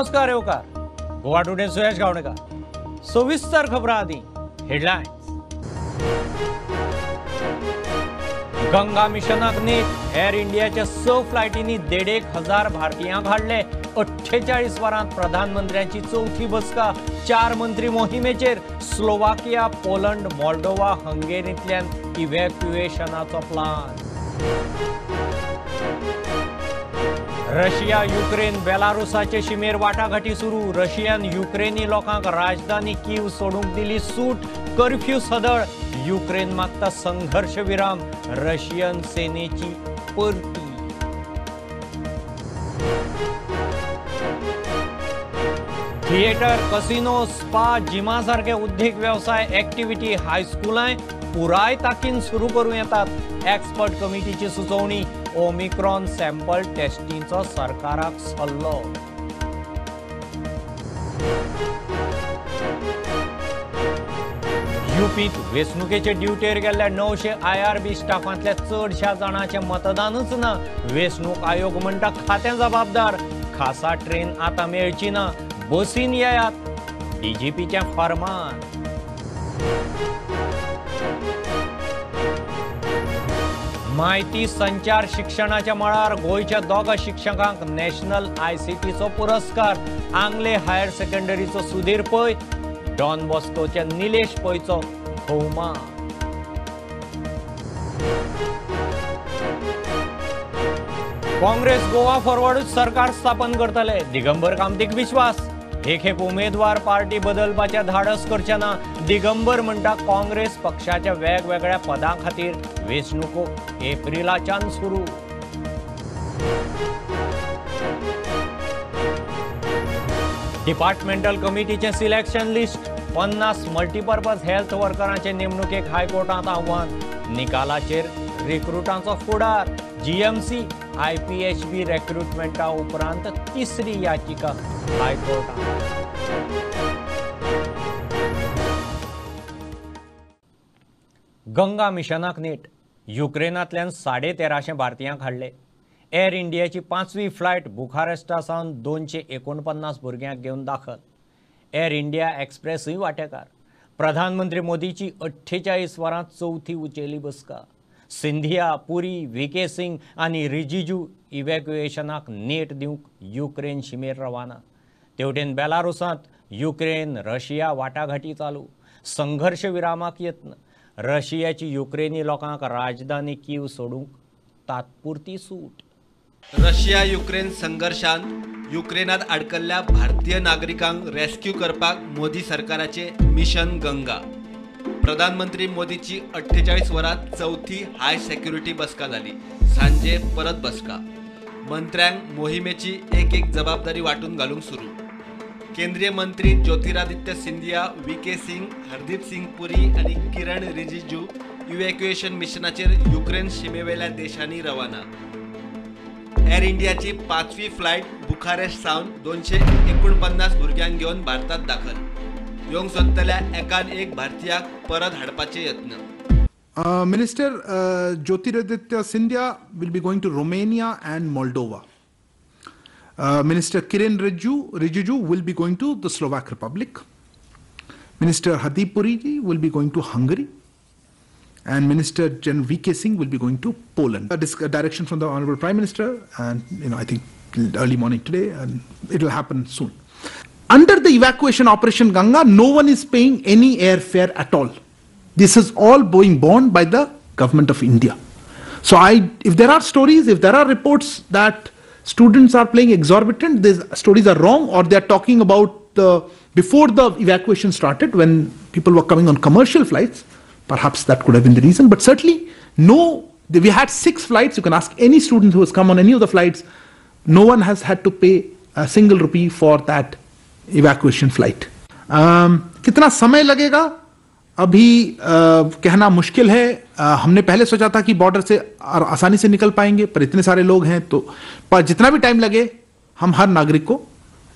नमस्कार येवकार गोवा टुडे सुयश गावणेकर सविस्तर खबरां आदी हेडलायन्स। गंगा मिशनाक नीट एअर इंडियाच्या 6 फ्लायटींनी 1,500 भारतीयांक हाडले। 48 वरांत प्रधानमंत्र्यांची चौथी बसका। 4 मंत्री मोहिमेचेर। स्लोवाकिया, पोलंड, मोल्डोवा, हंगेरींतल्यान इव्हॅक्युएशनाचो प्लान। रशिया, युक्रेन, बेलारूसाचे शिमेर वाटाघाटी सुरू। रशियान युक्रेनी लोकांक राजधानी कीव सोडूंक दिली सूट। कर्फ्यू सदळ। युक्रेन मागता संघर्ष विराम। रशियन सेनेची परती। थिएटर, कसिनो, स्पा, जिमा सारखे उद्योग व्यवसाय ऍक्टिव्हिटी हायस्कुलांय पुराय ताकीन सुरू करूं येतात। एक्सपर्ट कमिटीची सुचोवणी। ओमिक्रॉन सॅम्पल टेस्टिंगचो सरकाराक सल्लो। यूपीत वेंचणुकेचे ड्युटेर गेल्ल्या 900 IRB स्टाफांतल्या चडशा जाणांचे मतदानच ना। वेंचणूक आयोग म्हणटा खातें जबाबदार। खासा ट्रेन आतां मेळची ना। बसीन येयात। DGPचें फर्मान। माहिती संचार शिक्षणाच्या मळार गोंयच्या 2 शिक्षकांक नॅशनल ICTचो पुरस्कार। आंगले हायर सेकंडरीचो सुधीर पै। डॉन बॉस्कोच्या निलेश पैचो भोवमान। काँग्रेस गोवा फॉरवर्ड सरकार स्थापन करतले। दिगंबर कामतीक विश्वास। एक उमेदवार पार्टी बदलपाचे धाडस करचे ना। दिगंबर म्हणटा काँग्रेस पक्षाच्या वेगवेगळ्या पदां खातीर वेंचणुको एप्रिलाच्यान सुरू। डिपार्टमेंटल कमिटीचे सिलेक्शन लिस्ट। 50 मल्टीपर्पज हेल्थ वर्करांचे नेमणुकेक हायकोर्टात आव्हान। निकालाचेर रिक्रुटांचो फुडार। GMC IPHB रिक्रुटमेंटा उपरांत तिसरी याचिका हायकोर्टात। गंगा मिशनाक नीट युक्रेनांतल्यान 1350 भारतीयांक हाडले। एअर इंडियाची 5वी फ्लायट बुखारेस्टासावन 249 भुरग्यांक घेवन दाखल। एअर इंडिया एक्सप्रेसय वांटेकार। प्रधानमंत्री मोदीची 48 वरांत चौथी उंचेली बसका। सिंधिया, पुरी, VK सिंग आनी रिजिजू इव्हॅक्युएशनाक नेट दिवंक युक्रेन शिमेर रवाना। तेवटेन बेलारूसांत युक्रेन रशिया वाटाघाटी चालू। संघर्ष विरामाक यत्न। रशियाची युक्रेनी लोकांक राजधानी कीव सोडूंक तात्पुरती सूट। रशिया युक्रेन संघर्षांत युक्रेनात अडकल्ल्या भारतीय नागरिकांक रेस्क्यू करपाक मोदी सरकाराचे मिशन गंगा। प्रधानमंत्री मोदीची 48 वरांत चौथी हाय सेक्युरिटी बसका जाली। सांजे परत बसका। मंत्र्यांक मोहिमेची एक जबाबदारी वाटून घालूंक सुरू। केंद्रीय मंत्री ज्योतिरादित्य सिंधिया, VK सिंग, हरदीप सिंग पुरी आणि किरण रिजिजू इव्हॅक्युएशन मिशनाचेर युक्रेन शिमेवेल्या देशांनी रवाना। एअर इंडियाची 5वी फ्लायट बुखारेस्ट सावन 249 भुरग्यांक घेवन भारतात दाखल। येवंक सोदतल्या एकान एक भारतीयाक परत हाडपाचे यत्न। Minister Jyotiraditya Scindia will be going to Romania and Moldova. Minister Kiren Rijiju will be going to the Slovak Republic. Minister Hardeep Puri will be going to Hungary. And Minister VK Singh will be going to Poland. A direction from the Honorable Prime Minister, and I think early morning today, and it will happen soon. Under the evacuation operation Ganga, no one is paying any airfare at all. This is all being borne by the government of India. So if there are stories, if there are reports that students are paying exorbitant, these stories are wrong, or they are talking about before the evacuation started when people were coming on commercial flights. Perhaps that could have been the reason, but certainly no. We had 6 flights. You can ask any student who has come on any of the flights. No one has had to pay a single rupee for that evacuation flight. कितना समय लगेगा अभी कहना मुश्किल है। हमने पहले सोचा था कि बॉर्डर से आसानी से निकल पाएंगे, पर इतने सारे लोग हैं तो पर जितना भी टाइम लगे हम हर नागरिक को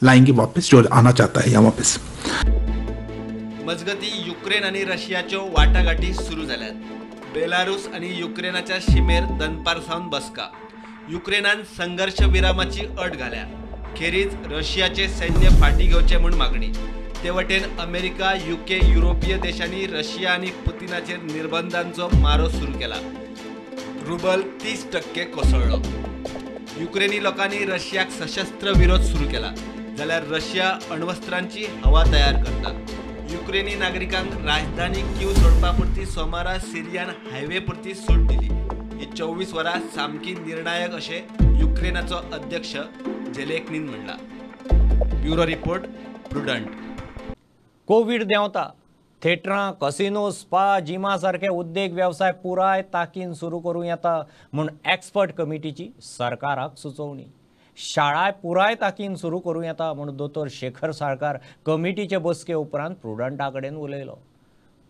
लाएंगे वापस, जो आना चाहता है यहाँ वापस। मजगती युक्रेन आणि रशियाच्यो वाटाघाटी सुरू झाल्यात। बेलारूस आणि युक्रेनाच्या शिमेर दनपार सावन बसका। युक्रेनान संघर्ष विरामाची अट घाल्या। खेरीज रशियाचे सैन्य फाटी घेवचे म्हूण मागणी. ते वटेन अमेरिका, UK, युरोपीय देशांनी रशिया आनी पुतिनाचेर निर्बंधांचो मारो सुरू केला. रुबल 30% कोसळ्ळो. युक्रेनी लोकांनी रशियाक सशस्त्र विरोध सुरू केला जाल्यार रशिया अण्वस्त्रांची हवा तयार करता. युक्रेनी नागरिकांक राजधानी कीव सोडपा पुरती सोमारा सिरियान हायवे पुरती सूट दिली. ही 24 वरां सामकी निर्णायक अशें युक्रेनाचो अध्यक्ष झेलेन्स्कीन म्हणला. Bureau report, prudent. कोविड देंवता. थिएटरां, कसिनो, स्पा, जिमा सारखे उद्देग वेवसाय पुराय ताकीन सुरू करूं येता म्हूण एक्सपर्ट कमिटीची सरकाराक सुचोवणी. शाळा पुराय ताकीन सुरू करूं येता म्हूण दोतोर शेखर साळकार कमिटीचे बसके उपरांत प्रुडंटा कडेन उलयलो.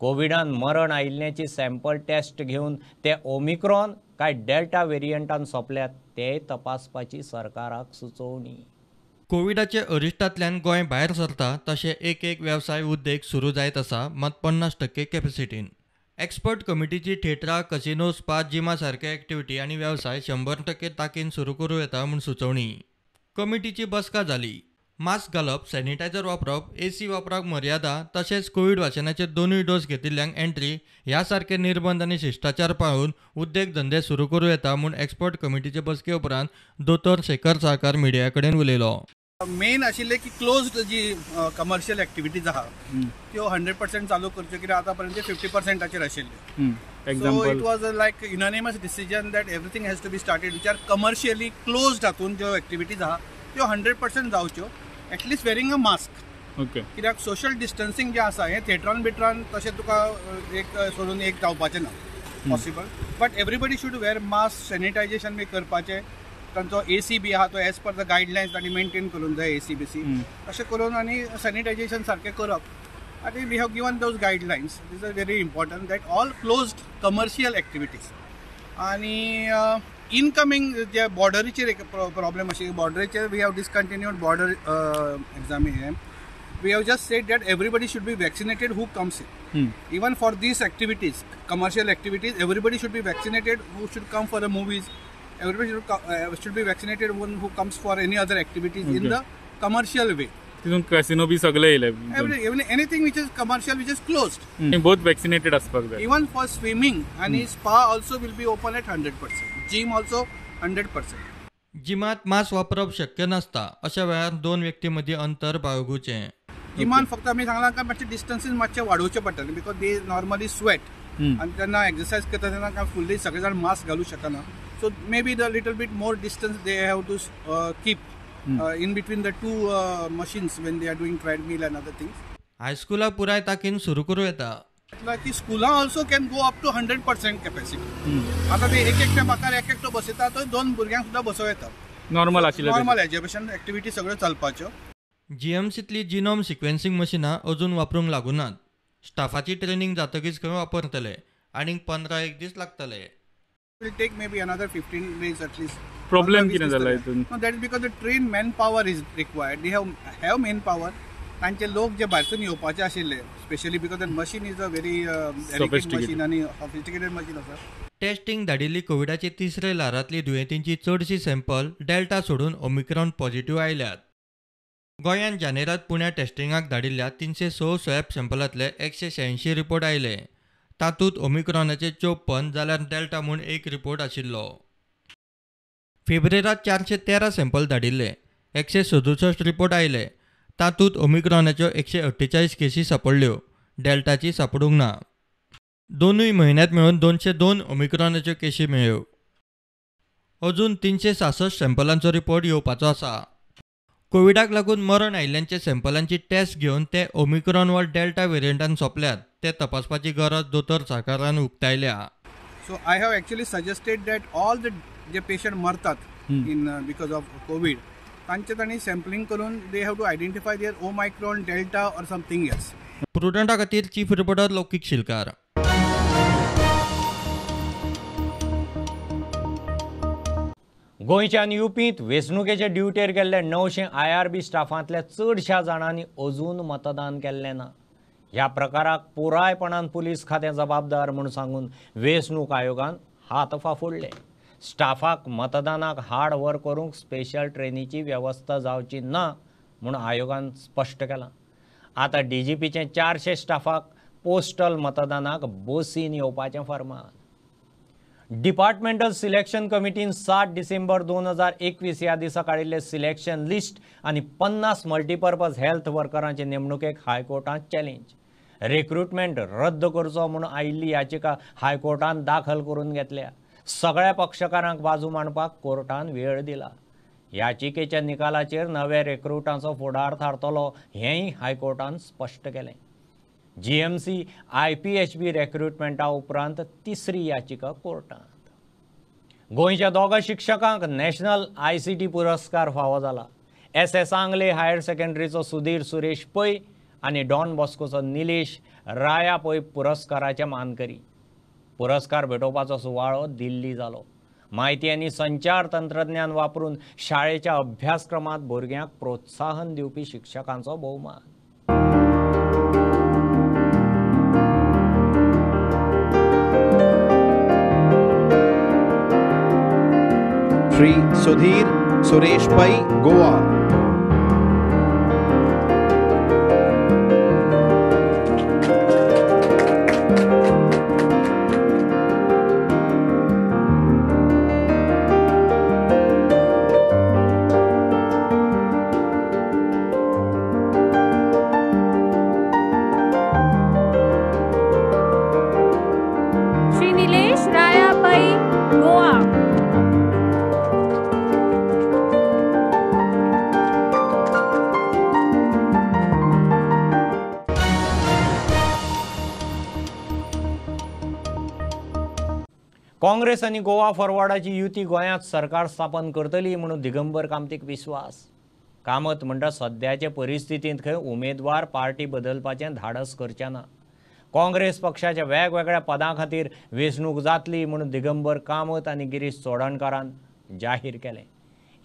कोविडान मरण आयिल्ल्याची सॅम्पल टेस्ट घेवन ते ओमिक्रॉन काय डेल्टा वेरियंटान सोंपल्यात तेय तपासपाची सरकाराक सुचोवणी. कोविडाचे अरिश्टांतल्यान गोंय भायर सरता तशें एक वेवसाय उद्देग सुरू जायत आसा, मात 50% कॅपॅसिटीन. एक्सपर्ट कमिटीची थिएटरां, कसिनो, स्पा, जिमा सारखे एक्टिव्हिटी आनी वेवसाय 100% ताकीन सुरू करूं येता म्हूण सुचोवणी. कमिटीची बसका जाली. मास्क घालप, सॅनिटायझर वापरप, AC वापराक मर्यादा तशेंच कोविड वाशिनाचे 2 डोस घेतिल्ल्यांक एंट्री ह्या सारखे निर्बंध आनी शिश्टाचार पाळून उद्देग धंदे सुरू करूं येता म्हूण एक्सपर्ट कमिटीचे बसके उपरांत दोतोर शेखर साळकार मिडिया कडेन उलयलो. मेन आशिल्ले की क्लोज्ड जी कमर्शियल एक्टिविटीज आहा त्यो 100% चालू करच्यो, कित्याक आतां पर्यंत 50%चेर आशिल्ले. So it was like unanimous decision that everything has to be started which are commercially closed हातून ज्यो एक्टिविटीज आहा त्यो 100% जावच्यो, एटलीस्ट वेरिंग अ मास्क. कित्याक सोशल डिस्टन्सिंग जे आसा हें थिएटरान बिटरान तशें तुका एक सोडून एक जावपाचें ना possible, but everybody should wear mask, sanitization बी करपाचें. तांचो AC बी आहा तो एज पर द गायडलायन्स तांणी मेंटेन करून जाय. AC BC अशें करून आनी सॅनिटायझेशन सारकें करप. I think we have given those guidelines. These are very important that all closed commercial activities. आनी इनकमिंग जे बॉर्डरीचेर एक प्रॉब्लेम आशिल्ली, बॉर्डरीचेर we have discontinued border examination. We have just said that everybody should be vaccinated who comes in. Even for these activities, commercial activities, everybody should be vaccinated who should come for the movies. Everybody should be vaccinated who comes for any other activities in the commercial way. Casino bhi sagle ile. Anything which is commercial, which is closed. Both vaccinated aspak जाय. Even for swimming and spa also will be open at 100%. Gym also 100%. जिमात mask वापरप शक्य नासता, अशा वेळार 2 व्यक्ती मदीं अंतर बाळगुचें. जिमान फक्त आमी सांगलां काय मातशें डिस्टन्सीस मातशें वाडोवचें पडटलें, बिकॉज दे नॉर्मली स्वेट आनी तेन्ना एक्सरसायज करता तेन्ना काय फुल्ली सगळे जाण मास्क घालूंक शकना. So maybe the little bit more distance they have to keep in between the 2 machines when they are doing treadmill and other things. हायस्कुलां पुराय ताकीन सुरू करूं येता. की स्कुलां also can go up to 100% capacity. आतां ते एकट्या म्हाका एकटो बसयता थंय 2 भुरग्यांक सुद्दां बसोव येता. नॉर्मल आशिल्लें. नॉर्मल एज्युकेशन एक्टिविटी सगळ्यो चलपाच्यो. GMCतली जिनोम सिक्वेन्सिंग मशिनां अजून वापरूंक लागूनात. स्टाफाची ट्रेनिंग जातकीच खंय वापरतले आनीक 15 दीस लागतले. It will take maybe another 15 days at least. Problem कितें जाला हितून? No, that is because the trained manpower is required. They have manpower. तांचे लोक जे भायरसून येवपाचे आशिल्ले, specially because that machine is a very delicate machine आनी सोफिस्टिकेटेड मशीन आसा. टेस्टिंग धाडिल्ली कोविडाची 3रे ल्हारांतली दुयेंतींची चडशी सॅम्पल डेल्टा सोडून ओमिक्रॉन पॉझिटिव्ह आयल्यात. गोंयांत जानेरांत पुण्या टेस्टिंगाक धाडिल्ल्या 306 स्वॅब सॅम्पलांतले 186 रिपोर्ट आयले. तातूंत ओमिक्रॉनाचे 54 जाल्यार डेल्टा म्हूण 1 रिपोर्ट आशिल्लो. फेब्रेरांत 413 सॅम्पल धाडिल्ले, 167 रिपोर्ट आयले. तातूंत ओमिक्रॉनाच्यो 148 केसी सापडल्यो, डेल्टाची सापडूंक ना. 2 म्हयन्यांत मेळून 202 ओमिक्रॉनाच्यो केसी मेळ्ळ्यो. अजून 366 सॅम्पलांचो रिपोर्ट येवपाचो आसा. कोविडाक लागून मरण आयिल्ल्यांचे सॅम्पलांची टेस्ट घेवन ते ओमिक्रॉन वा डेल्टा वेरियंटान सोंपल्यात ते तपासपाची गरज दोतोर साळकारान उक्तायल्या. So I have actually suggested that all the जे पेशंट मरतात इन बिकॉज ऑफ कोविड तांचे तांणी सॅम्पलिंग करून they have to identify their Omicron, Delta or something else. प्रुडंटा खातीर चीफ रिपोर्टर लौकीक शिलकार. गोंयच्यान युपींत वेंचणुकेचे ड्युटेर गेल्ले 900 IRB स्टाफांतल्या चडशा जाणांनी अजून मतदान केल्लें ना. ह्या प्रकाराक पुरायपणान पुलीस खातें जबाबदार म्हूण सांगून वेंचणूक आयोगान हात फाफुडले. स्टाफाक मतदानाक हार्ड वर्क करूंक स्पेशल ट्रेनीची व्यवस्था जावची ना म्हूण आयोगान स्पश्ट केलां. आतां DGPचे 400 स्टाफाक पोस्टल मतदानाक बसीन येवपाचें फर्मान. डिपार्टमेंटल सिलेक्शन कमिटीन 7 डिसेंबर 2021 ह्या दिसा काडिल्ले सिलेक्शन लिस्ट आनी 50 मल्टीपर्पज हेल्थ वर्करांचे नेमणुकेक हायकोर्टांत चॅलेंज. रिक्रुटमेंट रद्द करचो म्हूण आयिल्ली याचिका हायकोर्टान दाखल करून घेतल्या. सगळ्या पक्षकारांक बाजू मांडपाक कोर्टान वेळ दिला. याचिकेच्या निकालाचेर नव्या रिक्रुटांचो फुडार थारतलो हेंय हायकोर्टान स्पश्ट केलें. GMC IPHB रिक्रुटमेंटा उपरांत तिसरी याचिका कोर्टांत. गोंयच्या दोगा शिक्षकांक नॅशनल ICT पुरस्कार फावो जाला. SS आंगले हायर सेकंडरीचो सुधीर सुरेश पै आनी डॉन बॉस्कोचो निलेश राया पै पुरस्काराचे मानकरी. पुरस्कार भेटोवपाचो सुवाळो दिल्ली जालो. माहिती आनी संचार तंत्रज्ञान वापरून शाळेच्या अभ्यासक्रमांत भुरग्यांक प्रोत्साहन दिवपी शिक्षकांचो भोवमान. श्री सुधीर सुरेश पै, गोवा. श्री निलेश राया पै, गोवा. काँग्रेस आनी गोवा फॉरवर्डाची युती गोंयांत सरकार स्थापन करतली म्हणून दिगंबर कामतीक विश्वास. कामत म्हणटा सद्याचे परिस्थितींत खंय उमेदवार पार्टी बदलपाचें धाडस करचें ना. काँग्रेस पक्षाच्या वेगवेगळ्या पदां खातीर वेंचणूक जातली म्हणून दिगंबर कामत आनी गिरीश चोडणकारान जाहीर केलें.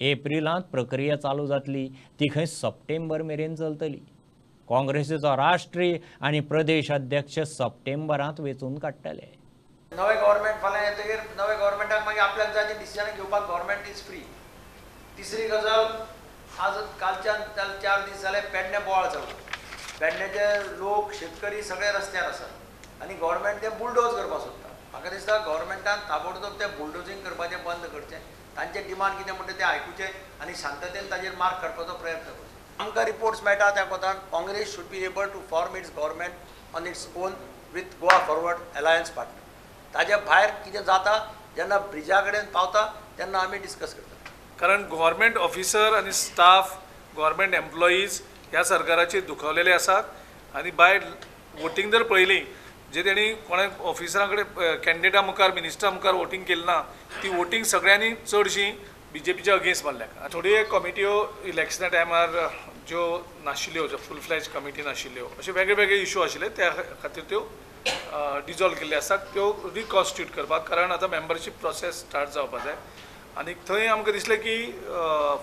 एप्रिलांत प्रक्रिया चालू जातली, ती खंय सप्टेंबर मेरेन चलतली. काँग्रेसीचो राष्ट्रीय आनी प्रदेश अध्यक्ष सप्टेंबरांत वेंचून काडटले. नवे गव्हर्मेंट फाल्यां येतकीर नवे गव्हर्मेंटाक मागीर आपल्याक जाय ती डिसिजनां घेवपाक गव्हर्मेंट इज फ्री. तिसरी गजाल, आज कालच्यान 4 दीस जाले पेडणे बोवाळ चालू. पेडण्याचे लोक शेतकरी सगळे रस्त्यार आसात आनी गव्हर्मेंट ते बुलडोज करपाक सोदता. म्हाका दिसता गव्हर्मेंटान ताबडतोब ते बुलडोजींग करपाचें बंद करचें. तांचें डिमांड कितें म्हणटा तें आयकुचें आनी शांततेन ताचेर मार्क काडपाचो प्रयत्न करचो. आमकां रिपोर्ट्स मेळटा त्या कोतान Congress should be able to form its government on its own with Goa forward alliance partner. ताज्या भायर कितें जाता जेन्ना ब्रिजा कडेन पावता तेन्ना आमी डिस्कस करता. कारण गव्हर्मेंट ऑफिसर आनी स्टाफ, गव्हर्मेंट एम्प्लॉईज ह्या सरकाराचेर दुखवलेले आसात आनी बाय वोटींग जर पळयली जे तेणी कोणा ऑफिसरां कडेन कॅन्डिडेटा मुखार मिनिस्टरा मुखार वोटींग केली ना, ती वोटींग सगळ्यांनी चडशी BJPच्या अगेन्स्ट मारल्यात. थोड्यो कमिट्यो इलेक्शना टायमार ज्यो नाशिल्ल्यो, ज्यो फूल फ्लॅज कमिटी नाशिल्ल्यो, अशे वेगळे वेगळे इश्यू आशिल्ले त्या खातीर त्यो डिजॉल्व केल्ले आसात. त्यो रिकॉन्स्टिट्यूट करपाक, कारण आतां मेंबरशीप प्रोसेस स्टार्ट जावपाक जाय आनी थंय आमकां दिसलें की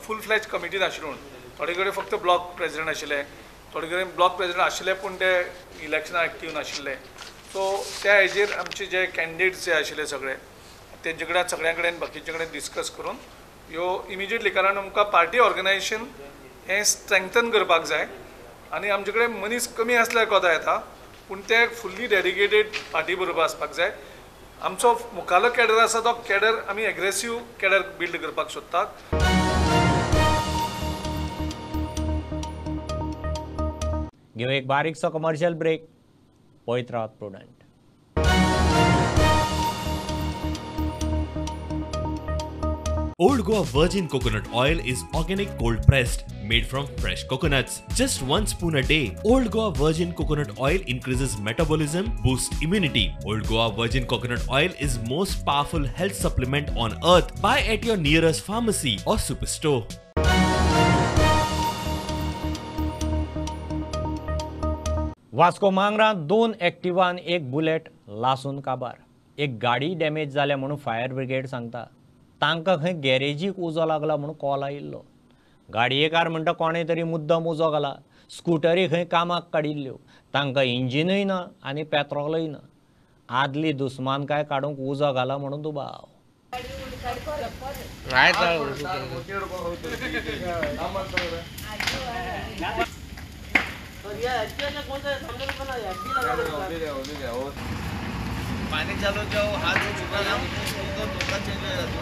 फूल फ्लॅज कमिटी नाशिल्ली म्हणून. थोडे कडेन फक्त ब्लॉक प्रेजिडेंट आशिल्ले, थोडे कडेन ब्लॉक प्रेजिडेंट आशिल्ले पूण ते इलेक्शनाक एक्टीव नाशिल्ले. सो त्या हेजेर आमचे जे कॅन्डिडेट्स जे आशिल्ले सगळे तेंचे कडेन सगळ्यां कडेन बाकीचे कडेन डिस्कस करून ह्यो इमिजिएटली, कारण आमकां पार्टी ऑर्गनायजेशन हें स्ट्रेंथन करपाक जाय आनी आमचे कडेन मनीस कमी आसल्यार कोता येता पूण ते फुल्ली डेडिकेटेड पार्टी बरोबर आसपाक जाय. आमचो मुखालो कॅडर आसा तो कॅडर आमी एग्रेसीव कॅडर बिल्ड करपाक सोदतात. घेऊ एक बारीकसो कमर्शियल ब्रेक. पळयत Rawat prudent. Old Goa Virgin Coconut Oil is organic cold pressed, made from fresh coconuts. Just 1 spoon a day. Old Goa Virgin Coconut Oil increases metabolism, boosts immunity. Old Goa Virgin Coconut Oil is most powerful health supplement on earth. Buy at your nearest pharmacy or superstore. Vasco मांगरांत 2 Activa आनी 1 bullet लासून काबार. एक गाडी damage जाल्या म्हणून fire brigade सांगता. तांकां खंय गॅरेजीक उजो लागला म्हणून कॉल आयिल्लो. गाडयेकार म्हणटा कोणें तरी मुद्दम उजो घाला. स्कुटरी खंय कामाक काडिल्ल्यो. तांकां इंजिनूय ना आनी पेट्रोलूय ना. आदली दुस्मानकाय काडूंक उजो घाला म्हणून दुबाव. पानी चालू जाओ हाथ जो चुका ना तो धोखा चेंज हो जाता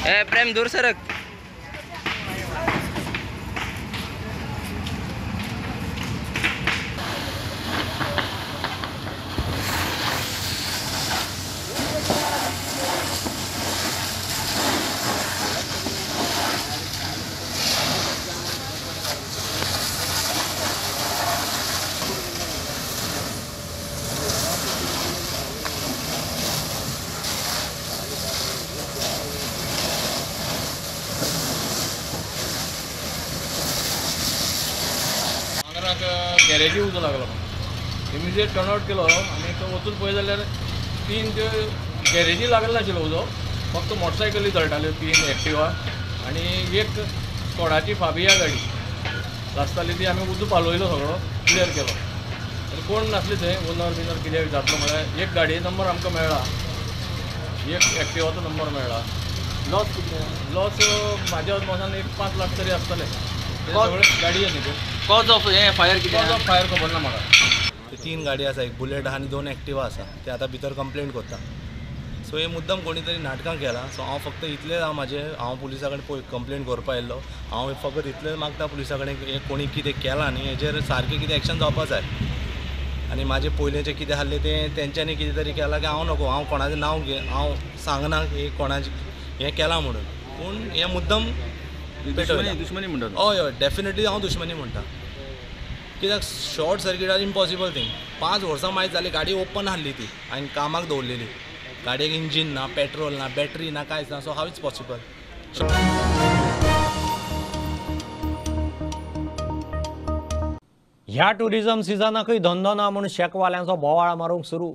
है। प्रेम दूर सरक. गॅरेजी उजो लागलो इमिजिएट टर्नआउट केलो आनी तो वचून पळय जाल्यार 3 त्यो गॅरेजी लागलो नाशिल्लो उजो फक्त मोटरसायकली जळटाल्यो 3 एक्टिवा आनी एक स्कॉडाची फाबिया गाडी आसताली ती आमी उजो पालयलो सगळो क्लियर केलो आनी कोण नासले थंय ओनर बिनर कितें विचारतलो म्हळ्यार एक गाडये नंबर आमकां मेळ्ळा एक एक्टिवाचो नंबर मेळ्ळा लॉस कितले लॉस म्हाज्या अदमासान एक 5 लाख तरी आसतले सगळे गाडये न्ही त्यो कॉज ऑफ फायर किती कॉज ऑफ फायर खबर ना म्हाका 3 गाडी आसा एक बुलेट आहा आनी 2 एक्टिवा आसा ते आतां भितर कंप्लेंट करता सो हे मुद्दम कोणी तरी नाटकां केलां सो हांव फक्त इतलें हांव पुलिसा कडेन कंप्लेंट करपा येयल्लो हांव फकत इतलें मागता पुलिसा कडेन हे कोणी कितें केलां न्ही हेजेर सारकें कितें एक्शन जावपा जाय आनी म्हाजें पयलेंचें कितें आसलें तें तेंच्यांनी कितें तरी केलां की हांव नकळो हांव कोणाचें नांव हांव सांगना की कोणाचें हें केलां म्हणून पूण हें मुद्दम दुश्मनी म्हणटा हय हय डेफिनेटली हांव दुश्मनी म्हणटा कित्याक short circuit are impossible thing 5 वर्सां मायज जाली गाडी ओपन आसली ती हांवें कामाक दवरलेली गाडयेक इंजीन ना पेट्रोल ना बॅटरी ना कांयच ना सो हाव इट्स पॉसिबल ह्या टुरिझम सिजनाकय धंदो ना म्हूण शेकवाल्यांचो बोवाळ मारूंक सुरू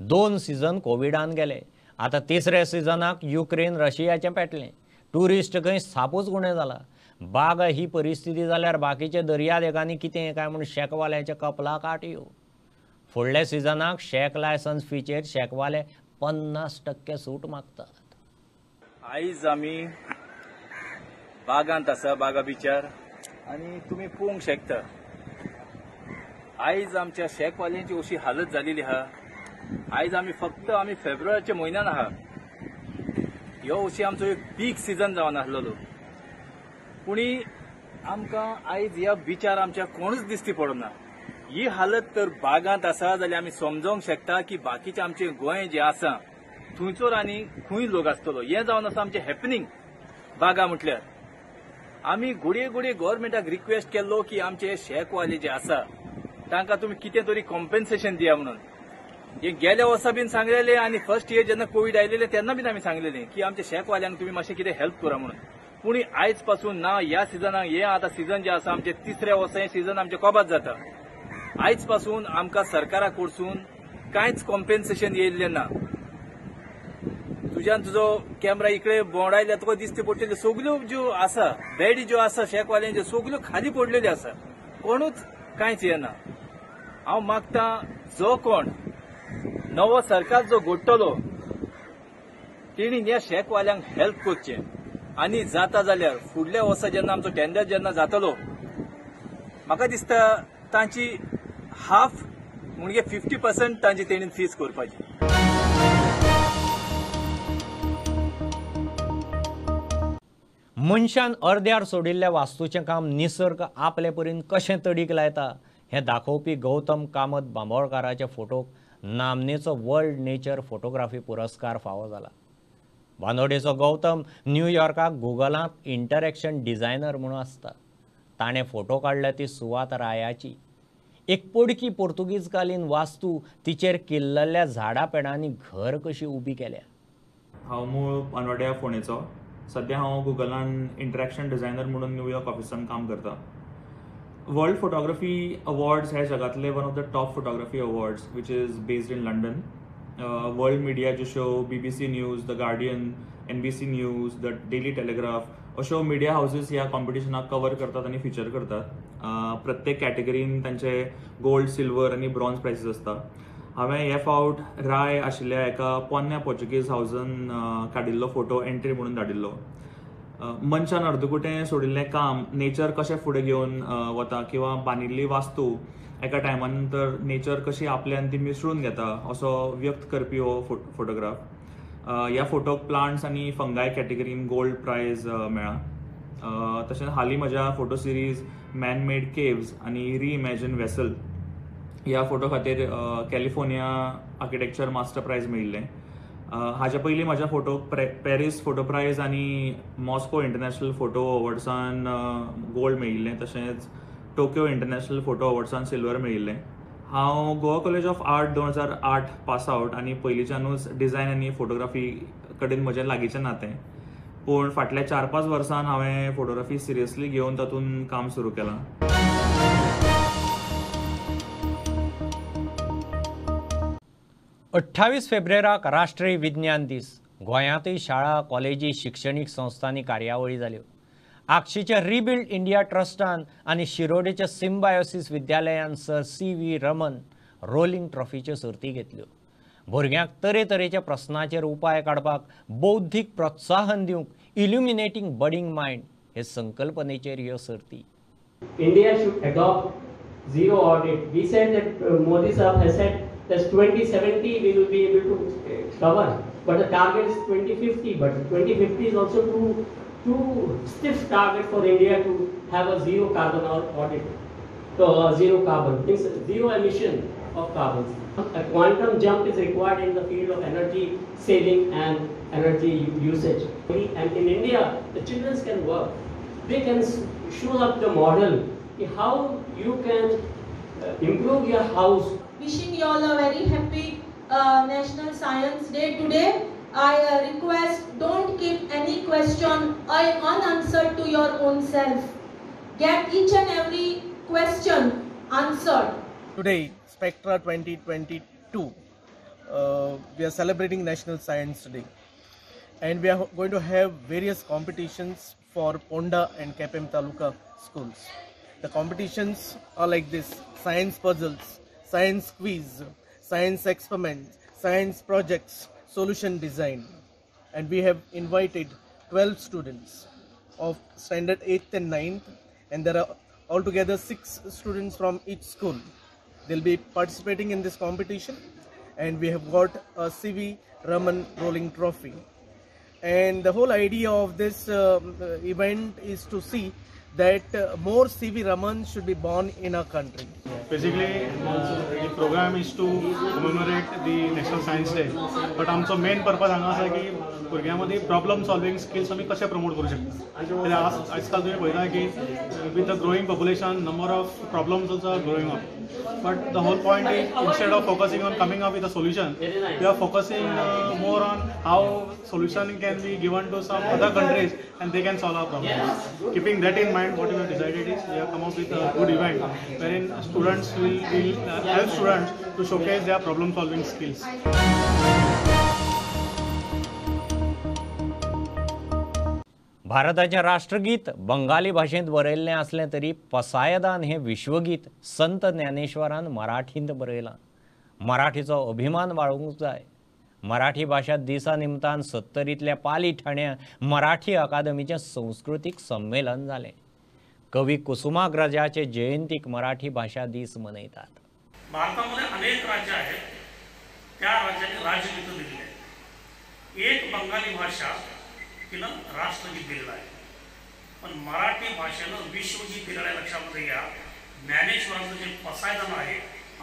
2 सिजन कोविडान गेले आतां 3रे सिजनाक युक्रेन रशियाचें पेटलें टुरिस्ट खंय सापूच गुणे जाला बाग ही परिस्थिती जाल्यार बाकीचे दर्या देगांनी कितें काय म्हूण शेकवाल्यांच्या कपलाक आटयो फुडल्या सिजनाक शेक लायसन्स फीचेर शेकवाले 50% सूट मागतात. आयज आमी बागांत आसा बागा बिचार आनी तुमी पळोवंक शकता आयज आमच्या शेकवाल्यांची अशी हालत जालेली आहा आयज आमी फेब्रुवारीच्या म्हयन्यान आहा ह्यो अशी आमचो एक पीक सिजन जावन आसलेलो पुणी आमकां आयज ह्या बिचार आमच्या कोणूच दिसती पडना ही हालत तर बागांत आसा जाल्यार आमी समजोवंक शकता की बाकीचें आमचें गोंय जें आसा थंयचो आनी खंय लोक आसतलो हें जावन आसा आमचें हॅपनिंग बागा म्हटल्यार आमी घोडये गव्हर्मेंटाक रिक्वेस्ट केल्लो की आमचे शेकवाले जे आसा तांकां तुमी कितें तरी कॉम्पेन्सेशन दिया म्हणून हे गेल्या वर्सा बीन सांगलेलें आनी फर्स्ट इयर जेन्ना कोविड आयलेलें तेन्ना बीन आमी सांगलेलें की आमच्या शेकवाल्यांक तुमी मातशें कितें हेल्प करा म्हणून पूण आयज पासून ना ह्या सिजनाक हें आतां सिजन जें आसा आमचें 3ऱ्या वर्सा हें सिजन आमचें कोबात जाता आयज पासून आमकां सरकारा कडसून कांयच कॉम्पेन्सेशन येयल्लें ना तुज्यान तुजो कॅमेरा इकडे भोंवडायल्या तुका दिसती पडटल्यो सगल्यो ज्यो आसा बॅडी ज्यो आसा शेकवाल्यांच्यो सगल्यो खाली पडलेल्यो आसा कोणूच कांयच येना हांव मागता जो कोण नवो सरकार जो घडटलो तेणी ह्या शेकवाल्यांक हेल्प करचें आनी जाता जाल्यार फुडल्या वर्सा जेन्ना आमचो टेंडर जेन्ना जातलो म्हाका दिसता तांची हाफ म्हणजे 50% तांची तेणीन फीस करपाची. मनशान अर्द्यार सोडिल्ल्या वास्तूचें काम निसर्ग आपले परीन कशें तडीक लायता हें दाखोवपी गौतम कामत बांबोळकाराच्या फोटोक नामनेचो वर्ल्ड नेचर फोटोग्राफी पुरस्कार फावो जाला. बांदोडेचो गौतम न्यूयॉर्काक गुगलांत इंटरॅक्शन डिझायनर म्हणून आसता. ताणें फोटो काडल्या ती सुवात रायाची एक पडकी पोर्तुगीज कालीन वास्तू तिचेर किल्लल्ल्या झाडां पेडांनी घर कशी उबी केल्या. हांव मूळ बांदोड्या फोंडेचो सध्या हांव गुगलान इंटरॅक्शन डिझायनर म्हणून न्यूयॉर्क ऑफिसान काम करता. वर्ल्ड फोटोग्राफी अवॉर्ड्स हे जगातले one of the top photography awards which is based in London. World मिडियाचे शो BBC news, the Guardian, NBC news, the Daily Telegraph अश्यो मिडिया हाऊसेस ह्या कॉम्पिटिशनाक कवर करतात आनी फीचर करतात. प्रत्येक कॅटेगरीन तांचे गोल्ड, सिल्वर आनी ब्रॉन्झ प्रायसीस आसता हांवें हे फावट राय आशिल्ल्या एका पोन्न्या पोर्चुगीज हावजान काडिल्लो फोटो एंट्री म्हणून धाडिल्लो. मनशान अर्दकुटें सोडिल्लें काम नेचर कशें फुडें घेवन वता किंवा बांदिल्ली वास्तू एका टायमा नंतर नेचर कशी आपल्यान ती मिसळून घेता असो व्यक्त करपी हो फोटोग्राफ. ह्या फोटोक प्लांट्स आनी फंगाय कॅटेगरीन गोल्ड प्रायज मेळ्ळा. तशेंच हालीं म्हज्या photo series man made caves आनी रिइमॅजिन वेसल ह्या फोटो खातीर कॅलिफोर्निया आर्किटेक्चर मास्टर प्रायज मेळिल्लें. हाच्या पयलीं म्हाज्या फोटोक पॅरीस फोटो प्रायज आनी मॉस्को इंटरनॅशनल फोटो अवॉर्ड्सान गोल्ड मेळिल्लें. तशेंच टोकियो इंटरनॅशनल फोटो अवॉर्ड्सान सिल्वर मेळिल्लें. हांव Goa college of art 2008 pass out आनी पयलींच्यानूच डिझायन आनी फोटोग्राफी कडेन म्हजें लागींचें नातें. पूण फाटल्या 4-5 वर्सान हांवें फोटोग्राफी सिरियसली घेवन तातूंत काम सुरू केलां. 28 फेब्रुवाराक राष्ट्रीय विज्ञान दीस. गोंयांतय शाळा कॉलेजी शिक्षणीक संस्थांनी कार्यावळी जाल्यो. आक्षीच्या रिबिल्ड इंडिया ट्रस्टान आनी शिरोडेच्या सिम्बायोसिस विद्यालयान सर CV रमन रोलिंग ट्रॉफीच्यो सर्ती घेतल्यो. भुरग्यांक तरेतरेच्या प्रस्नाचेर उपाय काडपाक बौद्धीक प्रोत्साहन दिवंक इल्युमिनेटिंग बडिंग मायंड हे संकल्पनेचेर ह्यो सर्ती. India should adopt zero audit. We said that Modi Sahab has said that 2070 we will be able to cover, but the target is 2050. But 2050 is also too stiff target for India to have a zero carbon audit. So zero carbon means zero emission of carbons. A quantum jump is required in the field of energy saving and energy usage. And in India, the children can work. They can show up the model how you can improve your house. Wishing you all a very happy National Science Day today. I request don't keep any question unanswered to your own self. Get each and every question answered. Today, Spectra 2022, we are celebrating National Science Day, and we are going to have various competitions for Ponda and Kapem Taluka schools. The competitions are like this: science puzzles, science quiz, science experiments, science projects, solution design. And we have invited 12 students of standard 8th and 9th, and there are altogether 6 students from each school. They'll be participating in this competition, and we have got a CV Raman rolling trophy. And the whole idea of this event is to see that more CV Raman should be born in our country. Basically, the program is to commemorate the National Science Day. But आमचो main purpose हांगा आसा की भुरग्यांमध्ये problem solving skills आमी कशे promote करूं शकता. आजकाल तुम्ही पळयता की with the growing population number of problems also are growing up. But the whole point is, instead of focusing on coming up with a solution, we are focusing more on how solution can be given to some other countries and they can solve our problems. Keeping that in mind, what we have decided is we have come up with a good event wherein students will help students to showcase their problem solving skills. भारताचें राष्ट्रगीत बंगाली भाशेंत बरयल्लें असलें तरी पसायदान हें विश्वगीत संत ज्ञानेश्वरान मराठींत बरयलां. मराठीचो अभिमान बाळगूंक जाय. मराठी भाषा दिसा निमतान 70तल्या पाली ठाण्या मराठी अकादमीचें संस्कृतीक संमेलन जालें. कवी कुसुमाग्रजाचे जयंतीक मराठी भाषा दीस मनयतात. भारतामध्ये अनेक राज्य आहेत. त्या राज्यांनी राज्यगीत दिले. एक बंगाली भाषा तिनं राष्ट्रगीत दिलेलं आहे. पण मराठी भाषेनं विश्वगीत दिलेलं आहे. लक्षामध्ये घ्या, ज्ञानेश्वरांचं जे पसायदान आहे,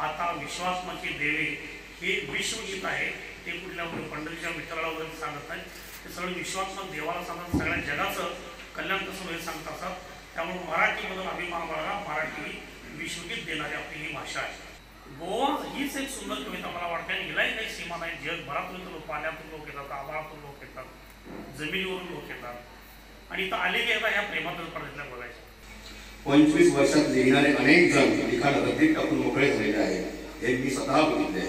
आता विश्वासमाची देवे हे विश्वगीत आहे. ते कुठल्या पंढरीच्या विठ्ठलाला वगैरे सांगत नाही, ते सगळं विश्वासमत देवाला सांगतात. सगळ्या जगाचं कल्याण कसं होईल सांगत असतात. त्यामुळे मराठीमधून अभिमान बाळगा. मराठी विश्वगीत देणारी आपली ही भाषा आहे. गोवा हीच एक सुंदर कविता मला वाटते. हिलाही काही सीमा नाही. जगभरातून लोक, पाण्यातून लोक येतात, आभाळातून लोक येतात, जमिनीवरून लोक येतात आणि इथं आले की ह्या प्रेमातच पडलेल्या बघायचं. 25 वर्षात लिहिणारे अनेक जण लिखाण रद्दीत टाकून मोकळे झालेले आहेत. हे मी स्वतः बघितले.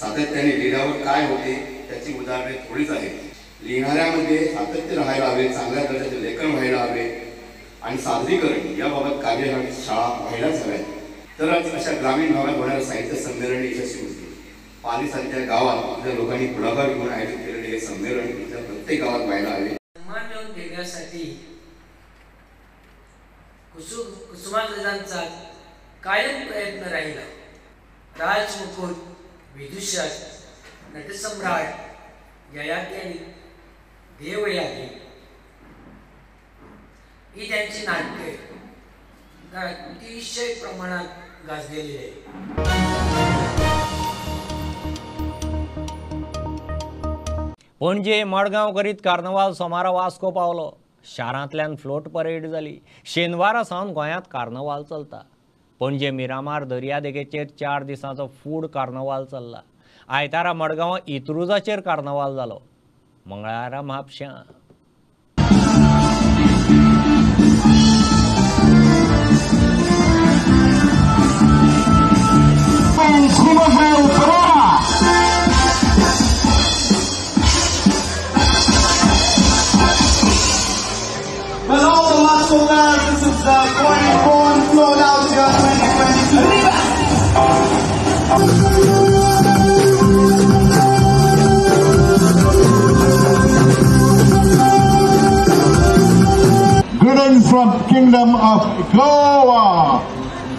सातत्याने लिहिल्यावर काय होते त्याची उदाहरणे थोडीच आहेत. लिहिणाऱ्यामध्ये सातत्य राहायला हवे, चांगल्या दर्जाचे लेखन व्हायला हवे आणि सादरीकरण याबाबत कार्यशाळा व्हायलाच हव्यात. तरच अशा ग्रामीण भागात होणाऱ्या साहित्य संमेलने यशस्वी होतील. पालिसांच्या गावात इथल्या लोकांनी पुढाकार घेऊन आयोजित केलेले हे संमेलन इथल्या प्रत्येक गावात व्हायला हवे. सन्मान मिळवून देण्यासाठी कुसुमाग्रजांचा कायम प्रयत्न राहिला. राजमुकुट, विदूषक, नटसम्राट, ययाती आणि देवयानी ही त्यांची नाटके अतिशय प्रमाणात गाजलेली आहे. पणजे मडगांव करीत कार्नवाल सोमारा वास्को पावलो. शारांतल्यान फ्लोट परेड जाली. शेनवारा सावन गोंयांत कार्नवाल चलता. पणजे मिरामार दर्यादेगेचेर 4 दिसांचो फूड कार्नवाल चल्ला. आयतारा मडगांव इत्रुजाचेर कार्नवाल जालो. मंगळारा म्हापश्यां. Hello, Vasco guys. This is going on flow now, 2022. Greetings from Kingdom of Goa.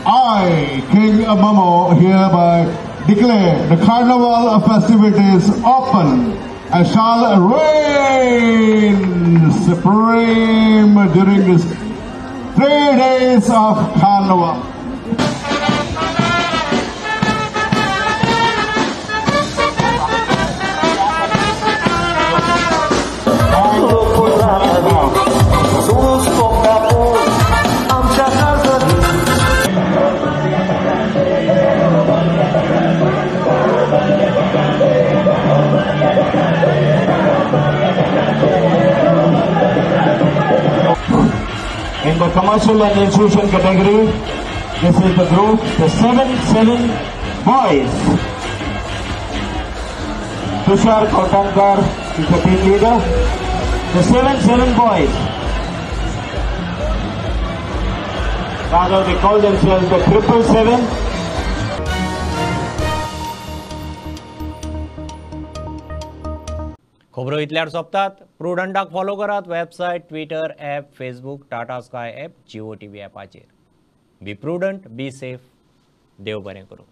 I, King Momo, hereby declare the Carnival festivities open. I shall reign supreme during these 3 days of Carnival. In the commercial and institution category, this is the group, the 7-7 boys. Tushar Kotankar is the team leader. The 7-7 boys. Rather, they call themselves the 777. खबरो इतल्यार सोंपतात. प्रुडंटाक follow करात. Website, Twitter, app, Facebook, Tata Sky app, Jio TV ॲपाचेर. Be prudent, be safe. देव बरें करूं.